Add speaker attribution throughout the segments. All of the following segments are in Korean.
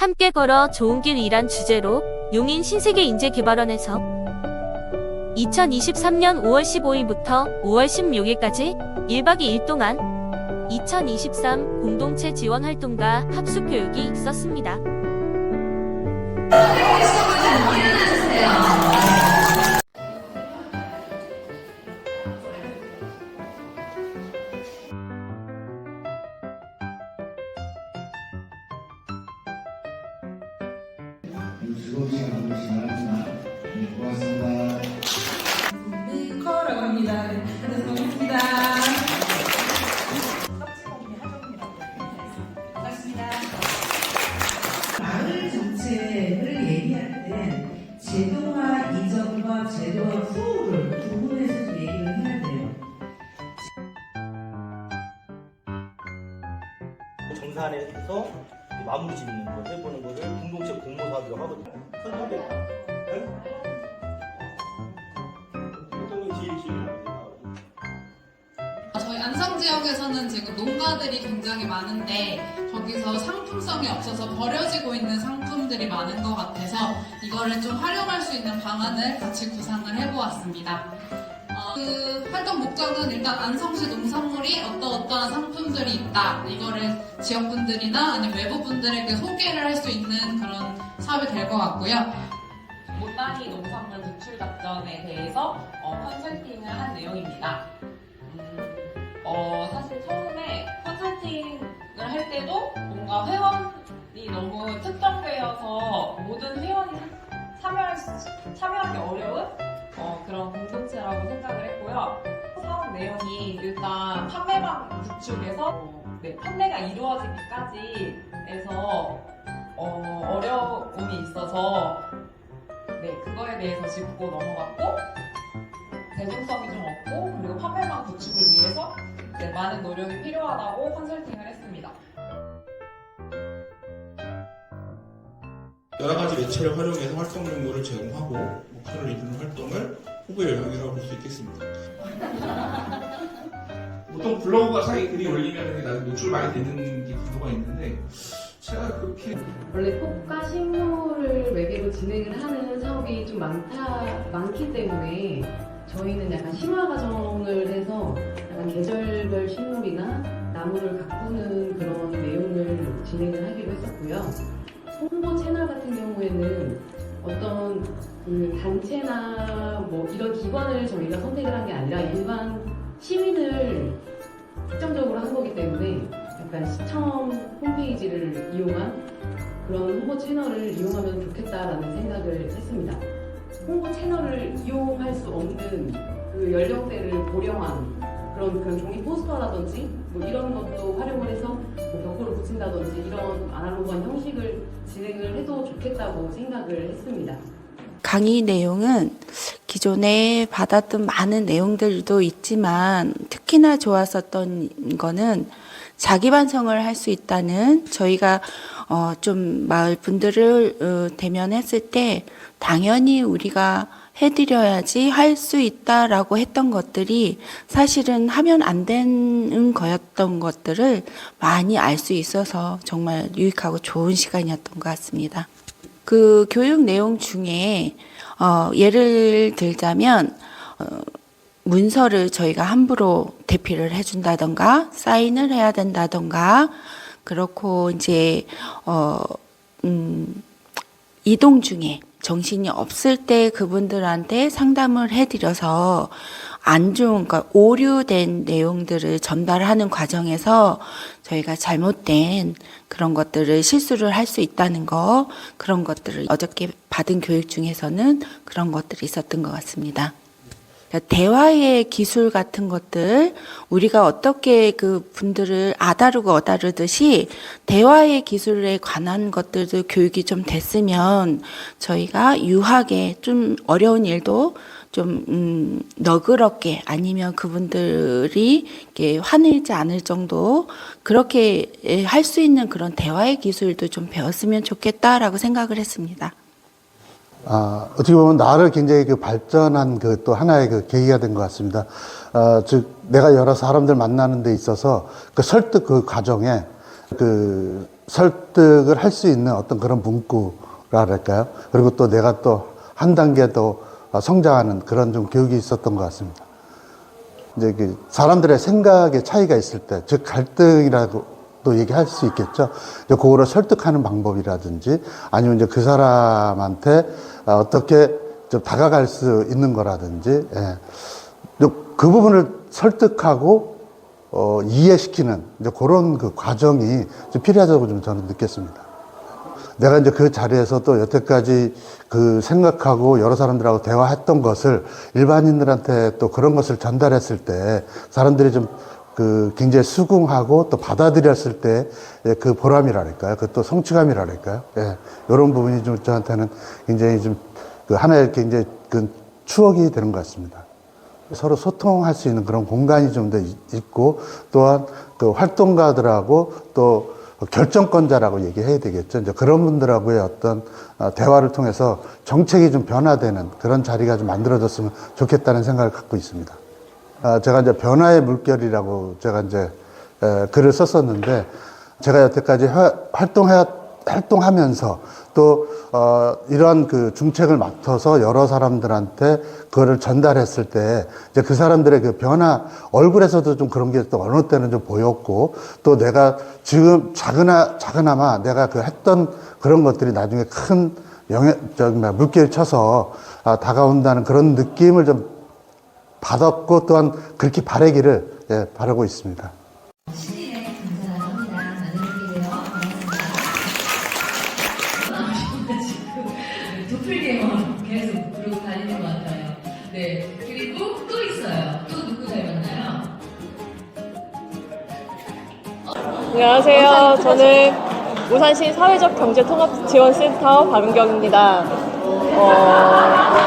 Speaker 1: 함께 걸어 좋은 길이란 주제로 용인 신세계인재개발원에서 2023년 5월 15일부터 5월 16일까지 1박 2일 동안 2023 공동체 지원 활동과 합숙 교육이 있었습니다.
Speaker 2: 즐거운 시간 보내시면 고맙습니다.
Speaker 3: 네, 커라고 합니다. 안녕하세요. 반갑습니다. 반갑습니다. 마을 정책을 얘기할 때 제도화 이전과 제도화 후를 구분해서 좀 얘기를 해야 돼요.
Speaker 4: 정산에서 마무리 짓는 거 해보는 거를 공동체 공모사업이라고 하거든요. 선택.
Speaker 5: 저희 안성 지역에서는 지금 농가들이 굉장히 많은데 거기서 상품성이 없어서 버려지고 있는 상품들이 많은 것 같아서 이거를 좀 활용할 수 있는 방안을 같이 구상을 해보았습니다. 그 활동 목적은 일단 안성시 농산물이 어떠한 상품들이 있다, 이거를 지역분들이나 아니면 외부분들에게 소개를 할 수 있는 그런 사업이 될 것 같고요.
Speaker 6: 못난이 농산물 누출 작전에 대해서 컨설팅을 한 내용입니다. 사실 처음에 컨설팅을 할 때도 뭔가 회원이 너무 특정되어서 모든 회원이 참여하기 어려운 그런 공동체라고 생각을 했고요. 사업 내용이 일단 판매망 구축에서 판매가 이루어지기까지 해서 어려움이 있어서 그거에 대해서 짚고 넘어갔고, 대중성이 좀 없고, 그리고 판매망 구축을 위해서 많은 노력이 필요하다고 컨설팅을 했습니다.
Speaker 7: 여러 가지 매체를 활용해서 활동 정보를 제공하고 목표를 이루는 활동을 후보의 영역이라고 볼 수 있겠습니다. 보통 블로그가 자기 글이 올리면 노출 많이 되는 게 구도가 있는데 제가 그렇게
Speaker 8: 원래 꽃과 식물을 매개로 진행을 하는 사업이 좀 많기 때문에 저희는 약간 심화 과정을 해서 약간 계절별 식물이나 나무를 가꾸는 그런 내용을 진행을 하기로 했었고요. 홍보 채널 같은 경우에는 어떤 그 단체나 뭐 이런 기관을 저희가 선택을 한 게 아니라 일반 시민을 특정적으로 한 거기 때문에 약간 시청 홈페이지를 이용한 그런 홍보 채널을 이용하면 좋겠다라는 생각을 했습니다. 홍보 채널을 이용할 수 없는 그 연령대를 고령한 그런 종이 포스터라든지 뭐 이런 것도 활용을 해서 뭐 벽보를 붙인다든지 이런 아날로그한 형식을 진행을 해도 좋겠다고 생각을 했습니다.
Speaker 9: 강의 내용은 기존에 받았던 많은 내용들도 있지만 특히나 좋았었던 거는 자기 반성을 할 수 있다는, 저희가 좀 마을 분들을 대면했을 때 당연히 우리가 해드려야지 할 수 있다라고 했던 것들이 사실은 하면 안 되는 거였던 것들을 많이 알 수 있어서 정말 유익하고 좋은 시간이었던 것 같습니다. 그 교육 내용 중에 예를 들자면 문서를 저희가 함부로 대피를 해준다던가 사인을 해야 된다던가, 그렇고 이제 이동 중에 정신이 없을 때 그분들한테 상담을 해드려서 안 좋은, 그러니까 오류된 내용들을 전달하는 과정에서 저희가 잘못된 그런 것들을 실수를 할 수 있다는 거, 그런 것들을 어저께 받은 교육 중에서는 그런 것들이 있었던 것 같습니다. 대화의 기술 같은 것들, 우리가 어떻게 그 분들을 아다르고 어다르듯이 대화의 기술에 관한 것들도 교육이 좀 됐으면 저희가 유하게 좀 어려운 일도 좀 너그럽게, 아니면 그분들이 이렇게 화내지 않을 정도 그렇게 할 수 있는 그런 대화의 기술도 좀 배웠으면 좋겠다라고 생각을 했습니다.
Speaker 2: 어떻게 보면 나를 굉장히 그 발전한 그 또 하나의 그 계기가 된 것 같습니다. 즉, 내가 여러 사람들 만나는 데 있어서 그 설득 그 과정에 그 설득을 할 수 있는 어떤 그런 문구랄까요? 그리고 또 내가 또 한 단계 더 성장하는 그런 좀 교육이 있었던 것 같습니다. 이제 그 사람들의 생각의 차이가 있을 때, 즉 갈등이라고도 얘기할 수 있겠죠. 이제 그거를 설득하는 방법이라든지 아니면 이제 그 사람한테 어떻게 좀 다가갈 수 있는 거라든지, 예. 그 부분을 설득하고 이해시키는 이제 그런 그 과정이 좀 필요하다고 좀 저는 느꼈습니다. 내가 이제 그 자리에서 또 여태까지 그 생각하고 여러 사람들하고 대화했던 것을 일반인들한테 또 그런 것을 전달했을 때 사람들이 좀 그 굉장히 수긍하고 또 받아들였을 때 그 보람이랄까요? 그 또 성취감이랄까요? 예. 이런 부분이 좀 저한테는 굉장히 좀 그 하나의 굉장히 그 추억이 되는 것 같습니다. 서로 소통할 수 있는 그런 공간이 좀 더 있고 또한 그 활동가들하고 또 결정권자라고 얘기해야 되겠죠. 이제 그런 분들하고의 어떤 대화를 통해서 정책이 좀 변화되는 그런 자리가 좀 만들어졌으면 좋겠다는 생각을 갖고 있습니다. 제가 이제 변화의 물결이라고 제가 이제 글을 썼었는데 제가 여태까지 활동하면서 또 이러한 그 중책을 맡아서 여러 사람들한테 그거를 전달했을 때 이제 그 사람들의 그 변화 얼굴에서도 좀 그런 게 또 어느 때는 좀 보였고 또 내가 지금 작으나마 내가 그 했던 그런 것들이 나중에 큰 물결 쳐서 다가온다는 그런 느낌을 좀 받았고 또한 그렇게 바라기를 바라고 있습니다.
Speaker 8: 도플갱어 계속 부르고 다니는 것 같아요. 네. 그리고 또 있어요. 또 누구 닮았나요?
Speaker 10: 안녕하세요. 저는 우산시 사회적 경제통합지원센터 박은경입니다.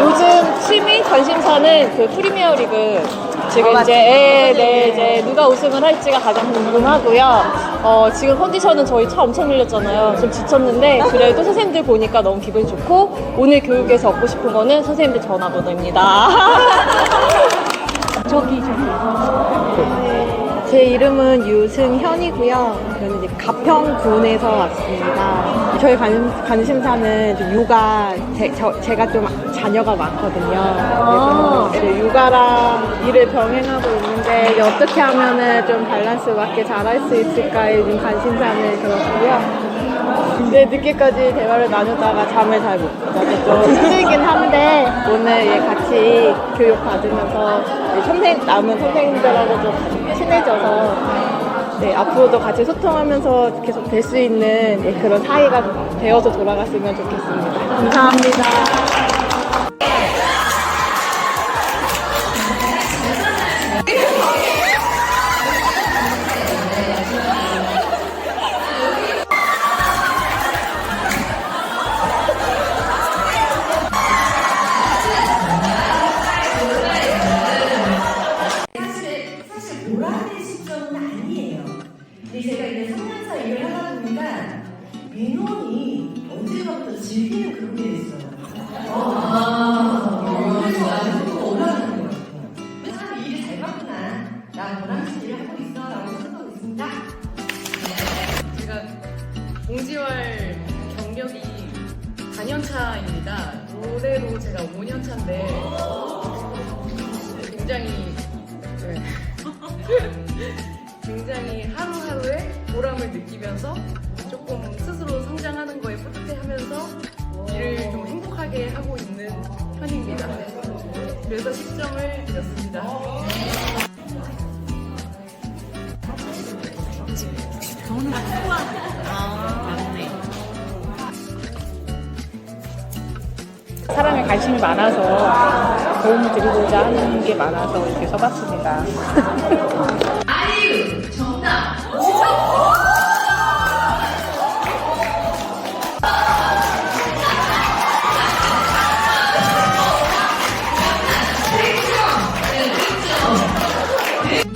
Speaker 10: 요즘 취미 관심사는 그 프리미어리그 지금 이제 누가 우승을 할지가 가장 궁금하고요. 지금 컨디션은 저희 차 엄청 밀렸잖아요. 좀 지쳤는데 그래도 선생님들 보니까 너무 기분이 좋고 오늘 교육에서 얻고 싶은 거는 선생님들 전화번호입니다. 저기. 제 이름은 유승현이고요. 저는 이제 가평군에서 왔습니다. 저희 관심사는 육아, 제가 좀 자녀가 많거든요. 그래서 육아랑 일을 병행하고 있는데 어떻게 하면은 좀 밸런스 맞게 잘할 수 있을까에 좀 관심사는 그렇고요. 근데 늦게까지 대화를 나누다가 잠을 잘 못 자서 좀 힘들긴 한데 오늘 같이 교육 받으면서 남은 선생님들하고 좀 친해져서 앞으로도 같이 소통하면서 계속 될 수 있는 그런 사이가 되어서 돌아갔으면 좋겠습니다. 감사합니다.
Speaker 3: 사실 보람의 시점은 아니에요. 근데 제가 이제 3년차 일을 하다 보니까 민원이 언제부터 즐기는 그런 게 있어요. 그래서 아주 또 올라가는 것 같아요. 참 일이 잘 봤구나. 나 보람있는 일을 하고 있어. 라고 생각하고 있습니다.
Speaker 11: 제가 공지월 경력이 4년차입니다. 올해로 제가 5년차인데 굉장히 하루하루에 보람을 느끼면서 조금 스스로 성장하는 거에 뿌듯해하면서 일을 좀 행복하게 하고 있는 편입니다. 그래서 10점을 드렸습니다.
Speaker 10: 사람에 관심이 많아서 도움을 드리고자 하는 게 많아서 이렇게 써봤습니다.
Speaker 8: 아이유 정답.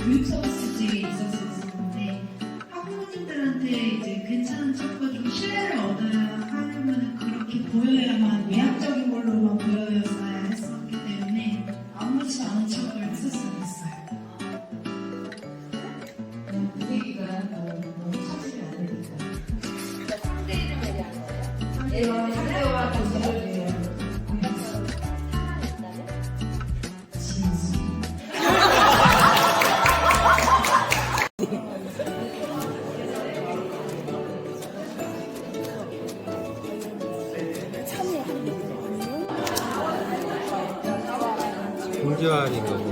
Speaker 3: 교육 서비스직에 있었는데 학부모님들한테 이제 괜찮은 척과 좀 신뢰를 얻어야 하려면 그렇게 보여야만 외향적인 걸로만 보여야 했었기 때문에 아무렇지 않은 척을 했었어요.
Speaker 12: 공지환인 거고.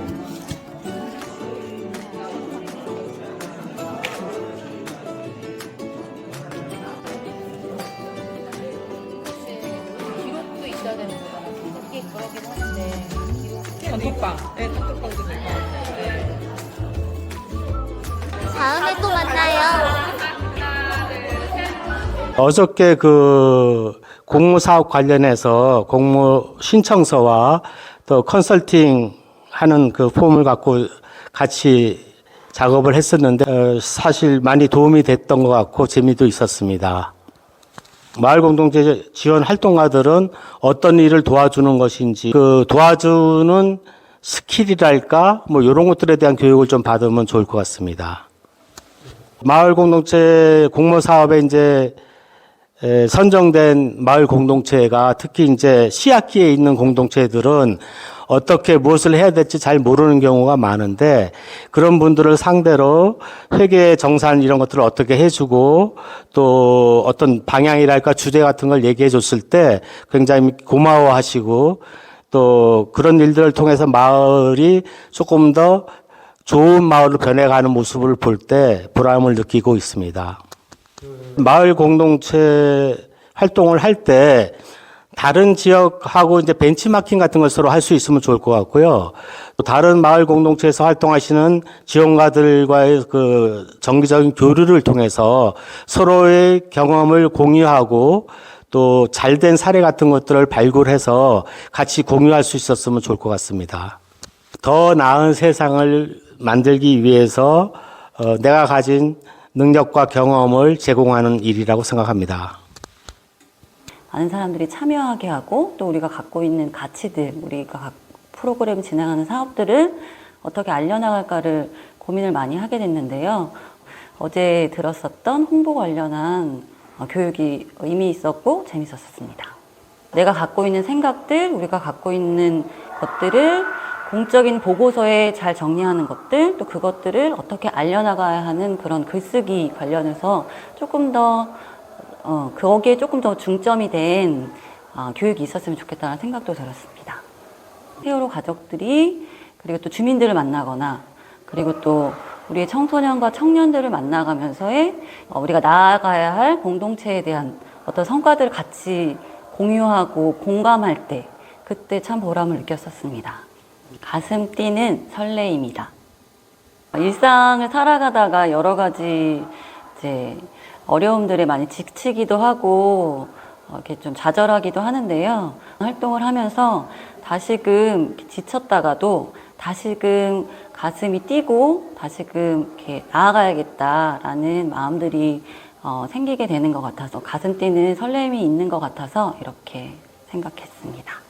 Speaker 9: 기록도 있어야 되는 거잖아요. 특히 그러긴 하는데
Speaker 11: 단톡방. 네, 단톡방도 되고. 네.
Speaker 1: 다음에 또 만나요.
Speaker 12: 어저께 그 공모사업 관련해서 공모 신청서와 또 컨설팅 하는 그 폼을 갖고 같이 작업을 했었는데 사실 많이 도움이 됐던 것 같고 재미도 있었습니다. 마을 공동체 지원 활동가들은 어떤 일을 도와주는 것인지 그 도와주는 스킬이랄까 뭐 이런 것들에 대한 교육을 좀 받으면 좋을 것 같습니다. 마을 공동체 공모 사업에 이제 선정된 마을 공동체가 특히 이제 시학기에 있는 공동체들은 어떻게 무엇을 해야 될지 잘 모르는 경우가 많은데 그런 분들을 상대로 회계 정산 이런 것들을 어떻게 해주고 또 어떤 방향이랄까 주제 같은 걸 얘기해 줬을 때 굉장히 고마워하시고 또 그런 일들을 통해서 마을이 조금 더 좋은 마을로 변해가는 모습을 볼 때 보람을 느끼고 있습니다. 마을 공동체 활동을 할 때 다른 지역하고 이제 벤치마킹 같은 걸 서로 할 수 있으면 좋을 것 같고요. 또 다른 마을 공동체에서 활동하시는 지원가들과의 그 정기적인 교류를 통해서 서로의 경험을 공유하고 또 잘된 사례 같은 것들을 발굴해서 같이 공유할 수 있었으면 좋을 것 같습니다. 더 나은 세상을 만들기 위해서 내가 가진 능력과 경험을 제공하는 일이라고 생각합니다.
Speaker 13: 많은 사람들이 참여하게 하고 또 우리가 갖고 있는 가치들, 우리가 프로그램 진행하는 사업들을 어떻게 알려나갈까를 고민을 많이 하게 됐는데요. 어제 들었었던 홍보 관련한 교육이 의미 있었고 재밌었습니다. 내가 갖고 있는 생각들, 우리가 갖고 있는 것들을 공적인 보고서에 잘 정리하는 것들, 또 그것들을 어떻게 알려나가야 하는 그런 글쓰기 관련해서 조금 더 거기에 조금 더 중점이 된 교육이 있었으면 좋겠다는 생각도 들었습니다. 세월호 가족들이 그리고 또 주민들을 만나거나 그리고 또 우리의 청소년과 청년들을 만나가면서의 우리가 나아가야 할 공동체에 대한 어떤 성과들을 같이 공유하고 공감할 때 그때 참 보람을 느꼈었습니다. 가슴 뛰는 설레임이다. 일상을 살아가다가 여러 가지 이제 어려움들에 많이 지치기도 하고 이렇게 좀 좌절하기도 하는데요. 활동을 하면서 다시금 지쳤다가도 다시금 가슴이 뛰고 다시금 이렇게 나아가야겠다라는 마음들이 생기게 되는 것 같아서 가슴 뛰는 설렘이 있는 것 같아서 이렇게 생각했습니다.